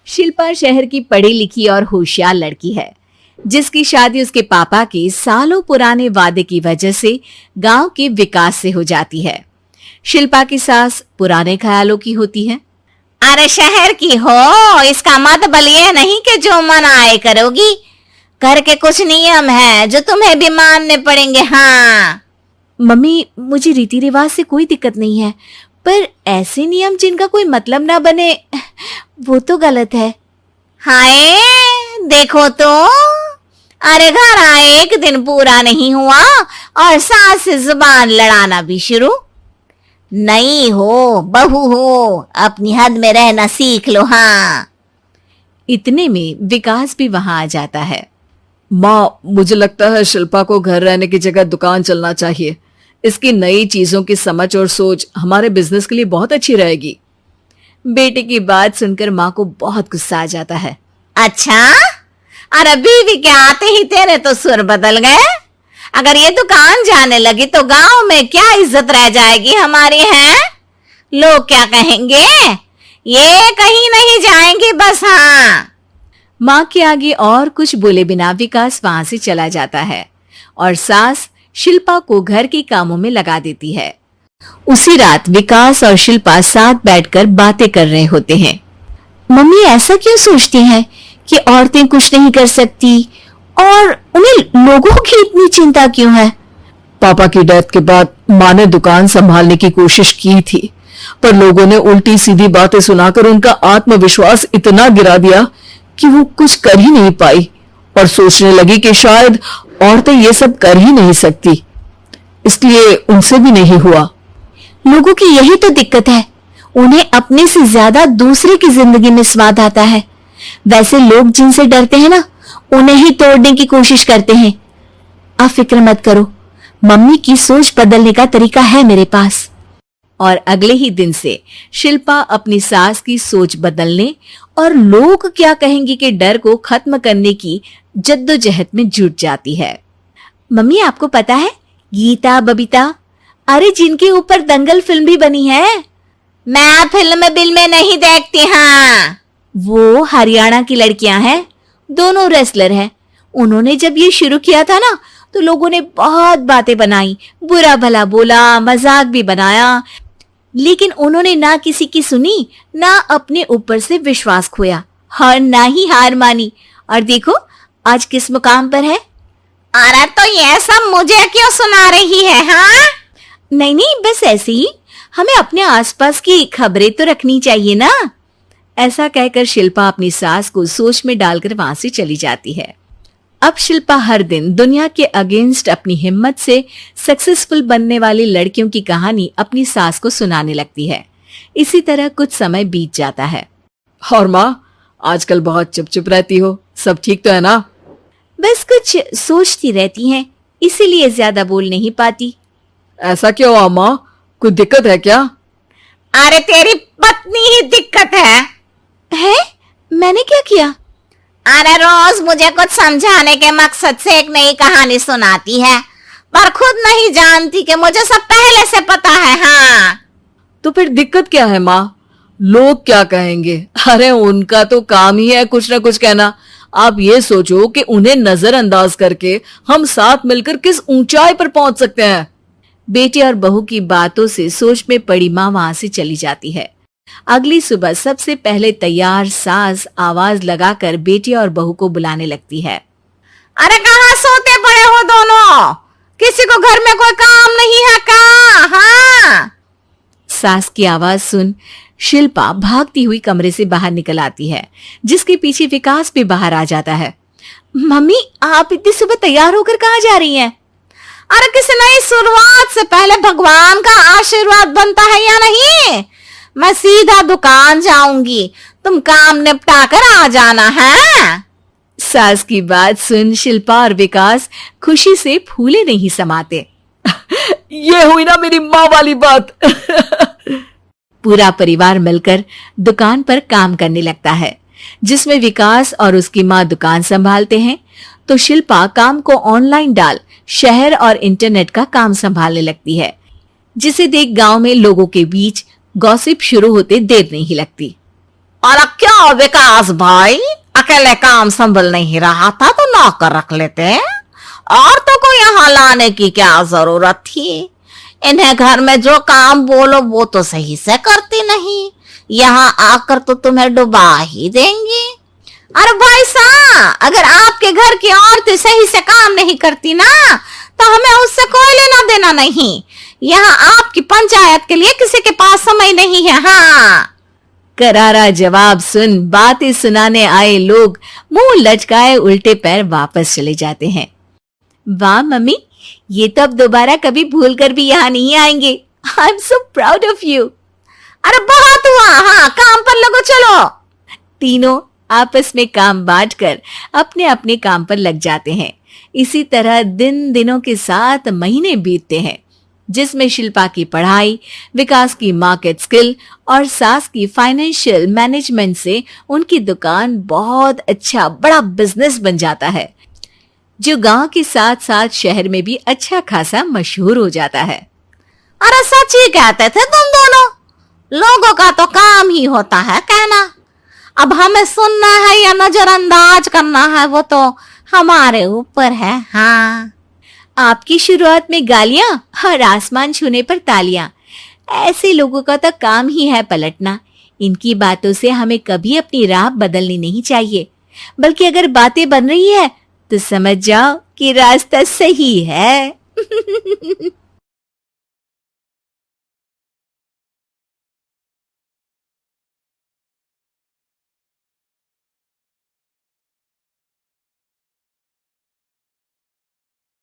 शिल्पा शहर की पढ़ी लिखी और होशियार लड़की है, जिसकी शादी उसके पापा के सालों पुराने वादे की वजह से गांव के विकास से हो जाती है। शिल्पा की सास पुराने ख्यालों की होती है। अरे शहर की हो, इसका मतलब ये नहीं कि जो मन आए करोगी। घर के कुछ नियम है जो तुम्हें भी मानने पड़ेंगे। हाँ मम्मी, मुझे रीति रिवाज से कोई दिक्कत नहीं है, पर ऐसे नियम जिनका कोई मतलब ना बने वो तो गलत है। हाय देखो तो, अरे घर आए एक दिन पूरा नहीं हुआ और सास से जुबान लड़ाना भी शुरू। नई हो, बहू हो, अपनी हद में रहना सीख लो। हाँ इतने में विकास भी वहां आ जाता है। माँ, मुझे लगता है शिल्पा को घर रहने की जगह दुकान चलना चाहिए। इसकी नई चीजों की समझ और सोच हमारे बिजनेस के लिए बहुत अच्छी रहेगी। बेटे की बात सुनकर माँ को बहुत गुस्सा आ जाता है। अच्छा, अरे बीवी के आते ही तेरे तो सुर बदल गए। अगर ये दुकान जाने लगी तो गांव में क्या इज्जत रह जाएगी हमारी है? लोग क्या कहेंगे? ये कहीं नहीं जाएंगे बस। हाँ माँ के आगे और कुछ बोले बिना विकास वहां से चला जाता है और सास शिल्पा को घर के कामों में लगा देती है। उसी रात विकास और शिल्पा साथ बैठकर बातें कर रहे होते हैं। मम्मी ऐसा क्यों सोचती हैं कि औरतें कुछ नहीं कर सकती और उन्हें लोगों की इतनी चिंता क्यों है? पापा की डेथ के बाद माँ ने दुकान संभालने की कोशिश की थी, पर लोगों ने उल्टी सीधी बातें सुनाकर उनका आत्मविश्वास इतना गिरा दिया कि वो कुछ कर ही नहीं पाई और सोचने लगी कि शायद औरतें ये सब कर ही नहीं सकती, इसलिए उनसे भी नहीं हुआ। लोगों की यही तो दिक्कत है, उन्हें अपने से ज्यादा दूसरे की जिंदगी में स्वाद आता है। वैसे लोग जिनसे डरते हैं ना, उन्हें ही तोड़ने की कोशिश करते हैं। आप फिक्र मत करो, मम्मी की सोच बदलने का तरीका है मेरे पास। और अगले ही दिन से शिल्पा अपनी सास की सोच बदलने और लोग क्या कहेंगे के डर को खत्म करने की जद्दोजहद में जुट जाती है। मम्मी, आपको पता है गीता, बबीता, अरे जिनके ऊपर दंगल फिल्म भी बनी है। मैं फिल्म बिल में नहीं देखती। हाँ वो हरियाणा की लड़कियां हैं, दोनों रेसलर हैं। उन्होंने जब ये शुरू किया था ना, तो लोगों ने बहुत बातें बनाई, बुरा भला बोला, मजाक भी बनाया, लेकिन उन्होंने ना किसी की सुनी, ना अपने ऊपर से विश्वास खोया और ना ही हार मानी। और देखो आज किस मुकाम पर है। अरे तो ये सब मुझे क्यों सुना रही है? हाँ नहीं नहीं, बस ऐसे ही, हमें अपने आसपास की खबरें तो रखनी चाहिए ना। ऐसा कहकर शिल्पा अपनी सास को सोच में डालकर वहां से चली जाती है। अब शिल्पा हर दिन दुनिया के अगेंस्ट अपनी हिम्मत से सक्सेसफुल बनने वाली लड़कियों की कहानी अपनी सास को सुनाने लगती है। इसी तरह कुछ समय बीत जाता है। और माँ, आजकल बहुत चुप चुप रहती हो, सब ठीक तो है ना? बस कुछ सोचती रहती हैं, इसीलिए ज्यादा बोल नहीं पाती। ऐसा क्यों हुआ माँ, कोई दिक्कत है क्या? अरे तेरी पत्नी ही दिक्कत है। मैंने क्या किया? अरे रोज मुझे कुछ समझाने के मकसद से एक नई कहानी सुनाती है, पर खुद नहीं जानती कि मुझे सब पहले से पता है। हाँ तो फिर दिक्कत क्या है माँ? लोग क्या कहेंगे? अरे उनका तो काम ही है कुछ ना कुछ कहना। आप ये सोचो कि उन्हें नजरअंदाज करके हम साथ मिलकर किस ऊंचाई पर पहुंच सकते हैं। बेटे और बहू की बातों से सोच में पड़ी माँ वहां से चली जाती है। अगली सुबह सबसे पहले तैयार सास आवाज लगाकर बेटे और बहू को बुलाने लगती है। अरे कहाँ सोते पड़े हो दोनों? किसी को घर में कोई काम नहीं है क्या? हाँ सास की आवाज सुन शिल्पा भागती हुई कमरे से बाहर निकल आती है, जिसके पीछे विकास भी बाहर आ जाता है। मम्मी, आप इतनी सुबह तैयार होकर कहाँ जा रही हैं? अरे किसी नई शुरुआत से पहले भगवान का आशीर्वाद बनता है या नहीं? मैं सीधा दुकान जाऊंगी, तुम काम निपटा कर आ जाना है। सास की बात सुन शिल्पा और विकास खुशी से फूले नहीं समाते। ये हुई ना मेरी माँ वाली बात। पूरा परिवार मिलकर दुकान पर काम करने लगता है, जिसमें विकास और उसकी माँ दुकान संभालते हैं, तो शिल्पा काम को ऑनलाइन डाल शहर और इंटरनेट का काम संभालने लगती है, जिसे देख गांव में लोगों के बीच गॉसिप शुरू होते देर नहीं लगती। और क्या विकास भाई, अकेले काम संभल नहीं रहा था तो नौकर रख लेते, और तो को यहाँ लाने की क्या जरूरत थी। इन्हें घर में जो काम बोलो वो तो सही से करती नहीं, यहाँ आकर तो तुम्हें डुबा ही देंगी। अरे भाई साहब, अगर आपके घर की औरतें सही से काम नहीं करती ना तो हमें उससे कोई लेना देना नहीं। यहाँ आपकी पंचायत के लिए किसी के पास समय नहीं है। हाँ, करारा जवाब सुन बातें सुनाने आए लोग मुंह लचकाए उल्टे पैर वापस चले जाते हैं। वाह मम्मी, ये तो अब दोबारा कभी भूल कर भी यहाँ नहीं आएंगे। I am so proud of you. अरे बहुत हुआ, हाँ काम पर लगो चलो। तीनों आपस में काम बांटकर अपने अपने काम पर लग जाते हैं। इसी तरह दिनों के साथ महीने बीतते हैं, जिसमें शिल्पा की पढ़ाई, विकास की मार्केट स्किल और सास की फाइनेंशियल मैनेजमेंट से उनकी दुकान बहुत अच्छा बड़ा बिजनेस बन जाता है, जो गांव के साथ साथ शहर में भी अच्छा खासा मशहूर हो जाता है। अरे सच ही कहते थे तुम दोनों, लोगों का तो काम ही होता है कहना। अब हमें सुनना है या नजरअंदाज करना है वो तो हमारे ऊपर है। हाँ, आपकी शुरुआत में गालियां और आसमान छूने पर तालियां, ऐसे लोगों का तो काम ही है पलटना। इनकी बातों से हमें कभी अपनी राह बदलनी नहीं चाहिए, बल्कि अगर बातें बन रही है तो समझ जाओ कि रास्ता सही है।